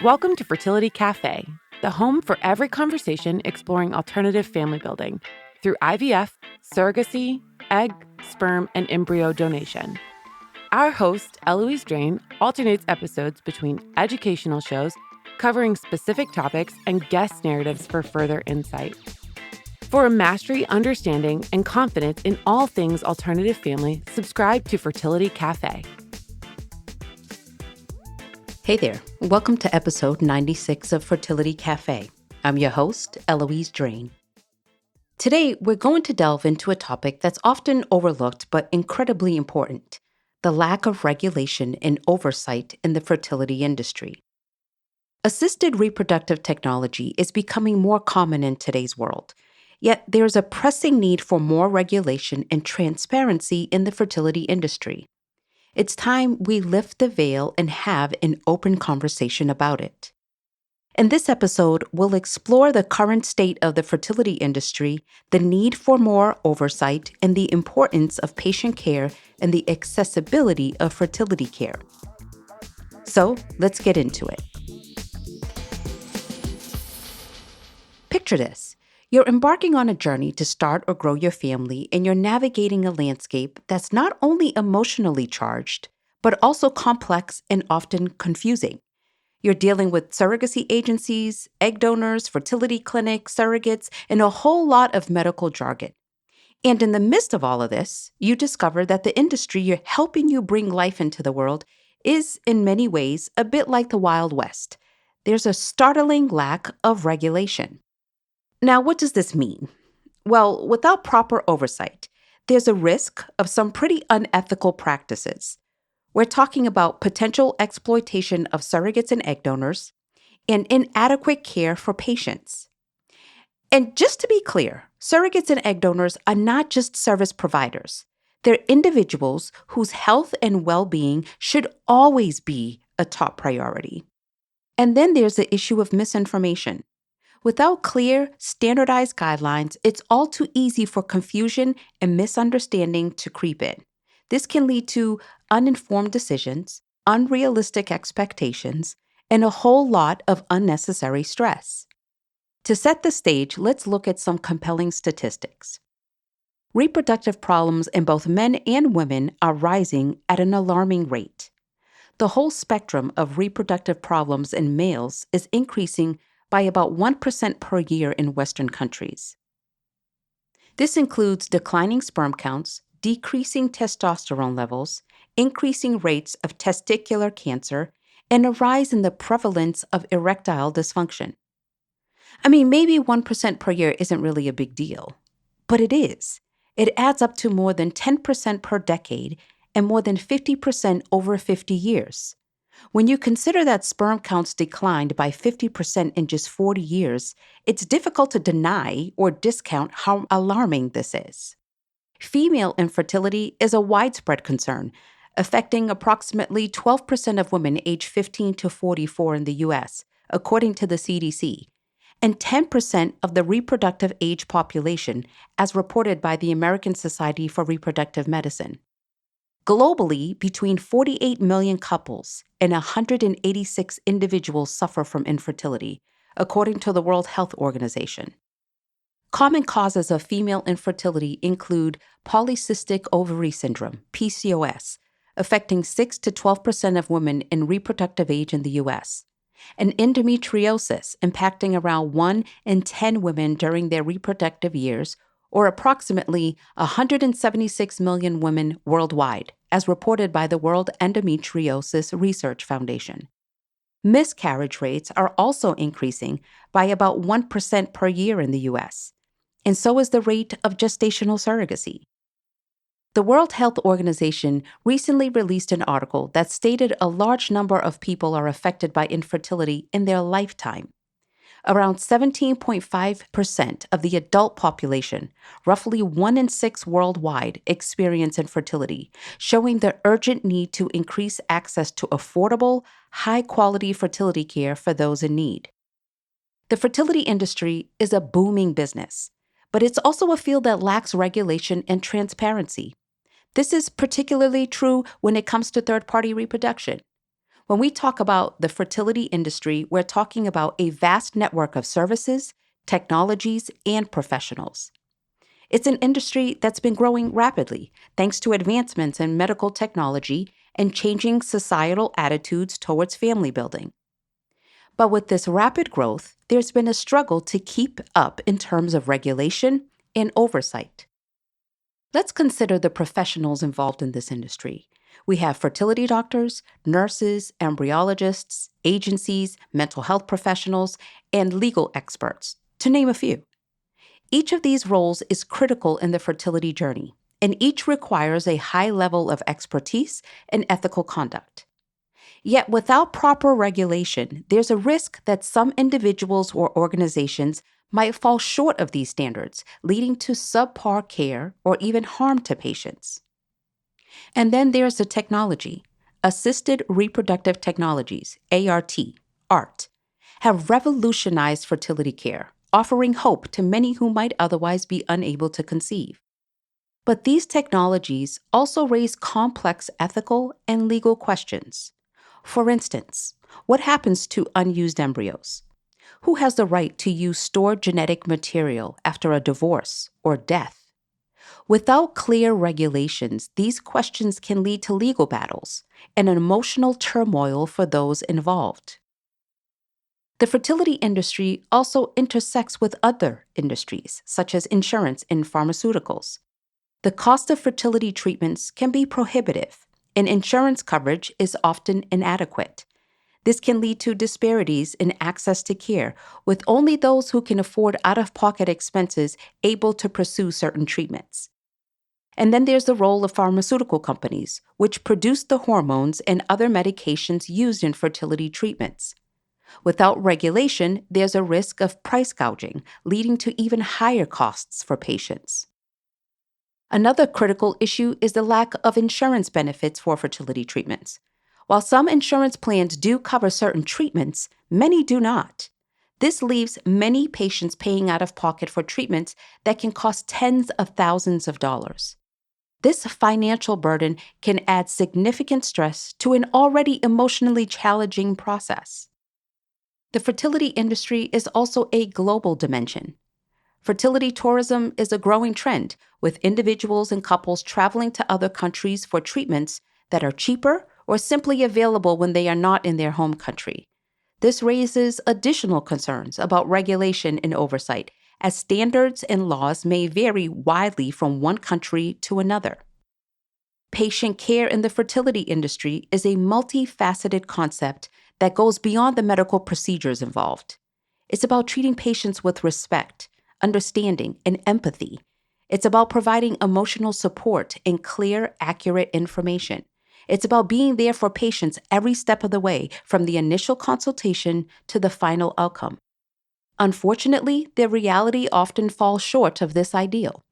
Welcome to Fertility Cafe, the home for every conversation exploring alternative family building through IVF, surrogacy, egg, sperm, and embryo donation. Our host, Eloise Drain, alternates episodes between educational shows covering specific topics and guest narratives for further insight. For a mastery, understanding, and confidence in all things alternative family, subscribe to Fertility Cafe. Hey there, welcome to episode 96 of Fertility Cafe. I'm your host, Eloise Drain. Today, we're going to delve into a topic that's often overlooked but incredibly important: the lack of regulation and oversight in the fertility industry. Assisted reproductive technology is becoming more common in today's world, yet there's a pressing need for more regulation and transparency in the fertility industry. It's time we lift the veil and have an open conversation about it. In this episode, we'll explore the current state of the fertility industry, the need for more oversight, and the importance of patient care and the accessibility of fertility care. So, let's get into it. Picture this. You're embarking on a journey to start or grow your family, and you're navigating a landscape that's not only emotionally charged, but also complex and often confusing. You're dealing with surrogacy agencies, egg donors, fertility clinics, surrogates, and a whole lot of medical jargon. And in the midst of all of this, you discover that the industry you're helping you bring life into the world is, in many ways, a bit like the Wild West. There's a startling lack of regulation. Now, what does this mean? Well, without proper oversight, there's a risk of some pretty unethical practices. We're talking about potential exploitation of surrogates and egg donors and inadequate care for patients. And just to be clear, surrogates and egg donors are not just service providers. They're individuals whose health and well-being should always be a top priority. And then there's the issue of misinformation. Without clear, standardized guidelines, it's all too easy for confusion and misunderstanding to creep in. This can lead to uninformed decisions, unrealistic expectations, and a whole lot of unnecessary stress. To set the stage, let's look at some compelling statistics. Reproductive problems in both men and women are rising at an alarming rate. The whole spectrum of reproductive problems in males is increasing by about 1% per year in Western countries. This includes declining sperm counts, decreasing testosterone levels, increasing rates of testicular cancer, and a rise in the prevalence of erectile dysfunction. I mean, maybe 1% per year isn't really a big deal, but it is. It adds up to more than 10% per decade and more than 50% over 50 years. When you consider that sperm counts declined by 50% in just 40 years, it's difficult to deny or discount how alarming this is. Female infertility is a widespread concern, affecting approximately 12% of women aged 15 to 44 in the U.S., according to the CDC, and 10% of the reproductive age population, as reported by the American Society for Reproductive Medicine. Globally, between 48 million couples and 186 individuals suffer from infertility, according to the World Health Organization. Common causes of female infertility include polycystic ovary syndrome, PCOS, affecting 6 to 12% of women in reproductive age in the U.S., and endometriosis, impacting around 1 in 10 women during their reproductive years, or approximately 176 million women worldwide, as reported by the World Endometriosis Research Foundation. Miscarriage rates are also increasing by about 1% per year in the U.S., and so is the rate of gestational surrogacy. The World Health Organization recently released an article that stated a large number of people are affected by infertility in their lifetime. Around 17.5% of the adult population, roughly 1 in 6 worldwide, experience infertility, showing the urgent need to increase access to affordable, high-quality fertility care for those in need. The fertility industry is a booming business, but it's also a field that lacks regulation and transparency. This is particularly true when it comes to third-party reproduction. When we talk about the fertility industry, we're talking about a vast network of services, technologies, and professionals. It's an industry that's been growing rapidly thanks to advancements in medical technology and changing societal attitudes towards family building. But with this rapid growth, there's been a struggle to keep up in terms of regulation and oversight. Let's consider the professionals involved in this industry. We have fertility doctors, nurses, embryologists, agencies, mental health professionals, and legal experts, to name a few. Each of these roles is critical in the fertility journey, and each requires a high level of expertise and ethical conduct. Yet, without proper regulation, there's a risk that some individuals or organizations might fall short of these standards, leading to subpar care or even harm to patients. And then there's the technology. Assisted reproductive technologies, ART, have revolutionized fertility care, offering hope to many who might otherwise be unable to conceive. But these technologies also raise complex ethical and legal questions. For instance, what happens to unused embryos? Who has the right to use stored genetic material after a divorce or death? Without clear regulations, these questions can lead to legal battles and an emotional turmoil for those involved. The fertility industry also intersects with other industries, such as insurance and pharmaceuticals. The cost of fertility treatments can be prohibitive, and insurance coverage is often inadequate. This can lead to disparities in access to care, with only those who can afford out-of-pocket expenses able to pursue certain treatments. And then there's the role of pharmaceutical companies, which produce the hormones and other medications used in fertility treatments. Without regulation, there's a risk of price gouging, leading to even higher costs for patients. Another critical issue is the lack of insurance benefits for fertility treatments. While some insurance plans do cover certain treatments, many do not. This leaves many patients paying out of pocket for treatments that can cost tens of thousands of dollars. This financial burden can add significant stress to an already emotionally challenging process. The fertility industry is also a global dimension. Fertility tourism is a growing trend, with individuals and couples traveling to other countries for treatments that are cheaper or simply available when they are not in their home country. This raises additional concerns about regulation and oversight, as standards and laws may vary widely from one country to another. Patient care in the fertility industry is a multifaceted concept that goes beyond the medical procedures involved. It's about treating patients with respect, understanding, and empathy. It's about providing emotional support and clear, accurate information. It's about being there for patients every step of the way, from the initial consultation to the final outcome. Unfortunately, the reality often falls short of this ideal.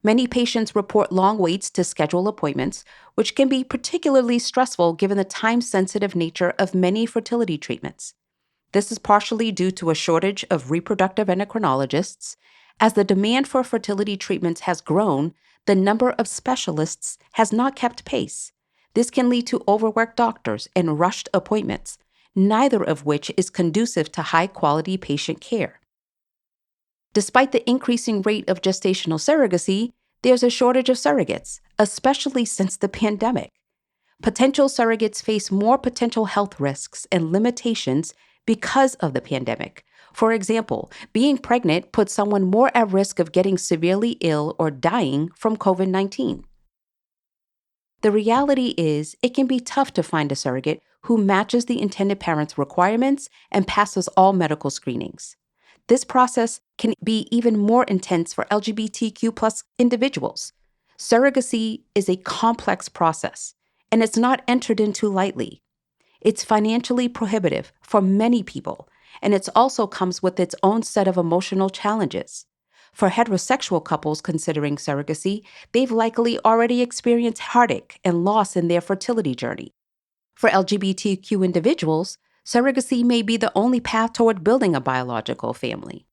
Many patients report long waits to schedule appointments, which can be particularly stressful given the time-sensitive nature of many fertility treatments. This is partially due to a shortage of reproductive endocrinologists. As the demand for fertility treatments has grown, the number of specialists has not kept pace. This can lead to overworked doctors and rushed appointments, neither of which is conducive to high-quality patient care. Despite the increasing rate of gestational surrogacy, there's a shortage of surrogates, especially since the pandemic. Potential surrogates face more potential health risks and limitations because of the pandemic. For example, being pregnant puts someone more at risk of getting severely ill or dying from COVID-19. The reality is, it can be tough to find a surrogate who matches the intended parent's requirements and passes all medical screenings. This process can be even more intense for LGBTQ+ individuals. Surrogacy is a complex process, and it's not entered into lightly. It's financially prohibitive for many people, and it also comes with its own set of emotional challenges. For heterosexual couples considering surrogacy, they've likely already experienced heartache and loss in their fertility journey. For LGBTQ individuals, surrogacy may be the only path toward building a biological family.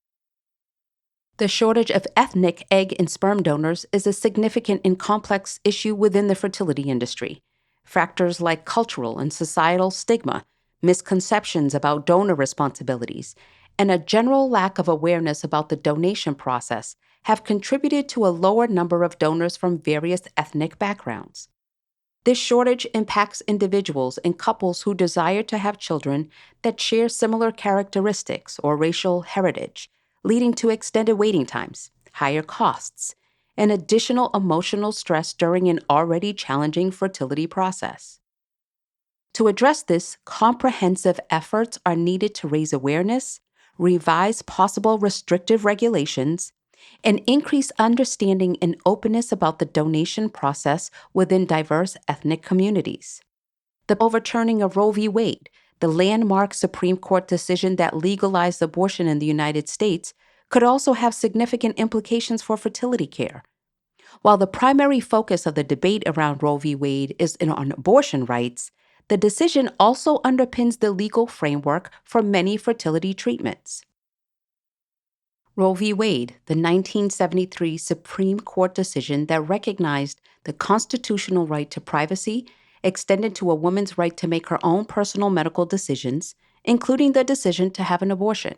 The shortage of ethnic egg and sperm donors is a significant and complex issue within the fertility industry. Factors like cultural and societal stigma, misconceptions about donor responsibilities, and a general lack of awareness about the donation process have contributed to a lower number of donors from various ethnic backgrounds. This shortage impacts individuals and couples who desire to have children that share similar characteristics or racial heritage, leading to extended waiting times, higher costs, and additional emotional stress during an already challenging fertility process. To address this, comprehensive efforts are needed to raise awareness, revise possible restrictive regulations, and increase understanding and openness about the donation process within diverse ethnic communities. The overturning of Roe v. Wade, the landmark Supreme Court decision that legalized abortion in the United States, could also have significant implications for fertility care. While the primary focus of the debate around Roe v. Wade is on abortion rights, the decision also underpins the legal framework for many fertility treatments. Roe v. Wade, the 1973 Supreme Court decision that recognized the constitutional right to privacy, extended to a woman's right to make her own personal medical decisions, including the decision to have an abortion.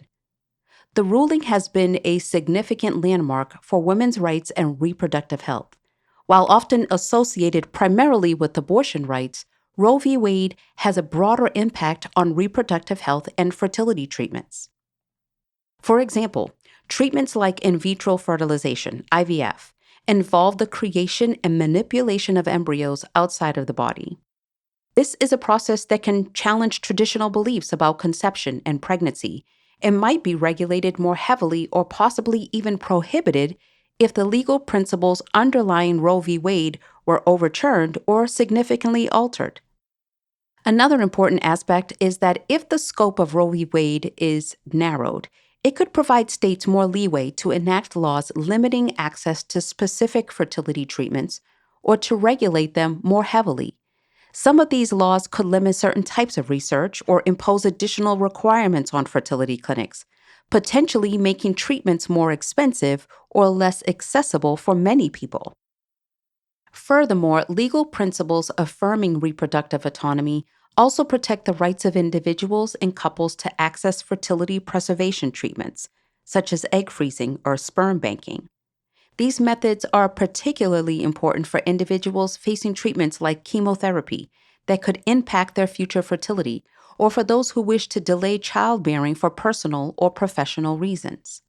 The ruling has been a significant landmark for women's rights and reproductive health. While often associated primarily with abortion rights, Roe v. Wade has a broader impact on reproductive health and fertility treatments. For example, treatments like in vitro fertilization, IVF, involve the creation and manipulation of embryos outside of the body. This is a process that can challenge traditional beliefs about conception and pregnancy and might be regulated more heavily or possibly even prohibited if the legal principles underlying Roe v. Wade were overturned or significantly altered. Another important aspect is that if the scope of Roe v. Wade is narrowed, it could provide states more leeway to enact laws limiting access to specific fertility treatments or to regulate them more heavily. Some of these laws could limit certain types of research or impose additional requirements on fertility clinics, potentially making treatments more expensive or less accessible for many people. Furthermore, legal principles affirming reproductive autonomy also protect the rights of individuals and couples to access fertility preservation treatments, such as egg freezing or sperm banking. These methods are particularly important for individuals facing treatments like chemotherapy that could impact their future fertility, or for those who wish to delay childbearing for personal or professional reasons.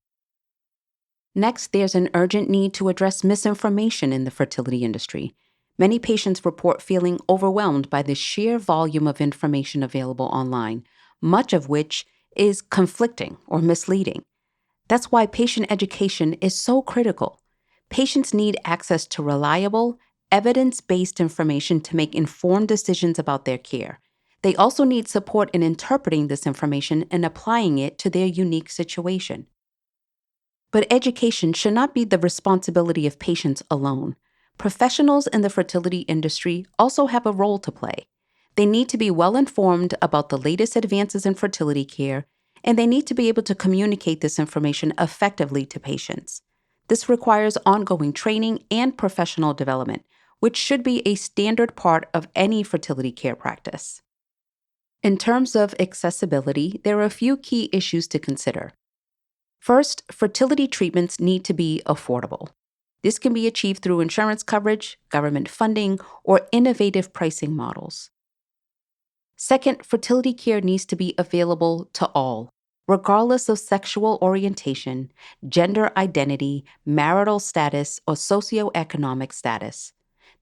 Next, there's an urgent need to address misinformation in the fertility industry. Many patients report feeling overwhelmed by the sheer volume of information available online, much of which is conflicting or misleading. That's why patient education is so critical. Patients need access to reliable, evidence-based information to make informed decisions about their care. They also need support in interpreting this information and applying it to their unique situation. But education should not be the responsibility of patients alone. Professionals in the fertility industry also have a role to play. They need to be well informed about the latest advances in fertility care, and they need to be able to communicate this information effectively to patients. This requires ongoing training and professional development, which should be a standard part of any fertility care practice. In terms of accessibility, there are a few key issues to consider. First, fertility treatments need to be affordable. This can be achieved through insurance coverage, government funding, or innovative pricing models. Second, fertility care needs to be available to all, regardless of sexual orientation, gender identity, marital status, or socioeconomic status.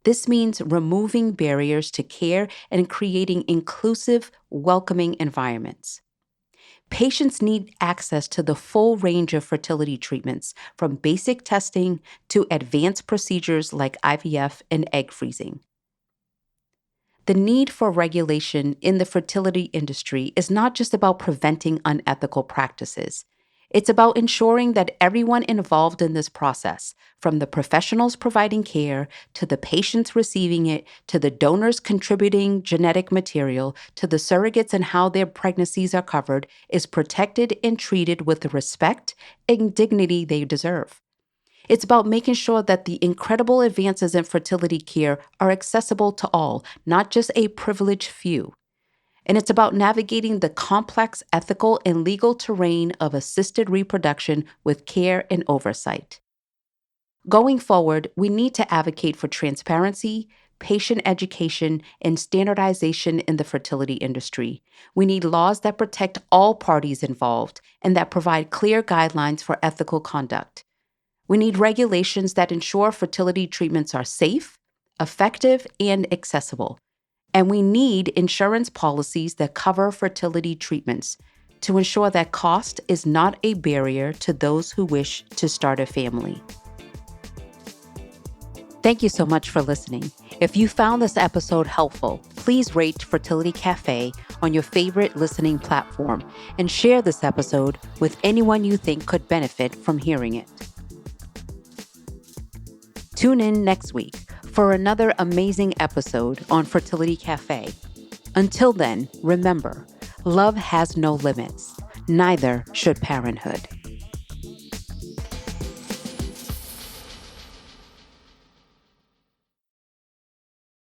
This means removing barriers to care and creating inclusive, welcoming environments. Patients need access to the full range of fertility treatments, from basic testing to advanced procedures like IVF and egg freezing. The need for regulation in the fertility industry is not just about preventing unethical practices. It's about ensuring that everyone involved in this process, from the professionals providing care, to the patients receiving it, to the donors contributing genetic material, to the surrogates and how their pregnancies are covered, is protected and treated with the respect and dignity they deserve. It's about making sure that the incredible advances in fertility care are accessible to all, not just a privileged few. And it's about navigating the complex ethical and legal terrain of assisted reproduction with care and oversight. Going forward, we need to advocate for transparency, patient education, and standardization in the fertility industry. We need laws that protect all parties involved and that provide clear guidelines for ethical conduct. We need regulations that ensure fertility treatments are safe, effective, and accessible. And we need insurance policies that cover fertility treatments to ensure that cost is not a barrier to those who wish to start a family. Thank you so much for listening. If you found this episode helpful, please rate Fertility Cafe on your favorite listening platform and share this episode with anyone you think could benefit from hearing it. Tune in next week for another amazing episode on Fertility Cafe. Until then, remember, love has no limits. Neither should parenthood.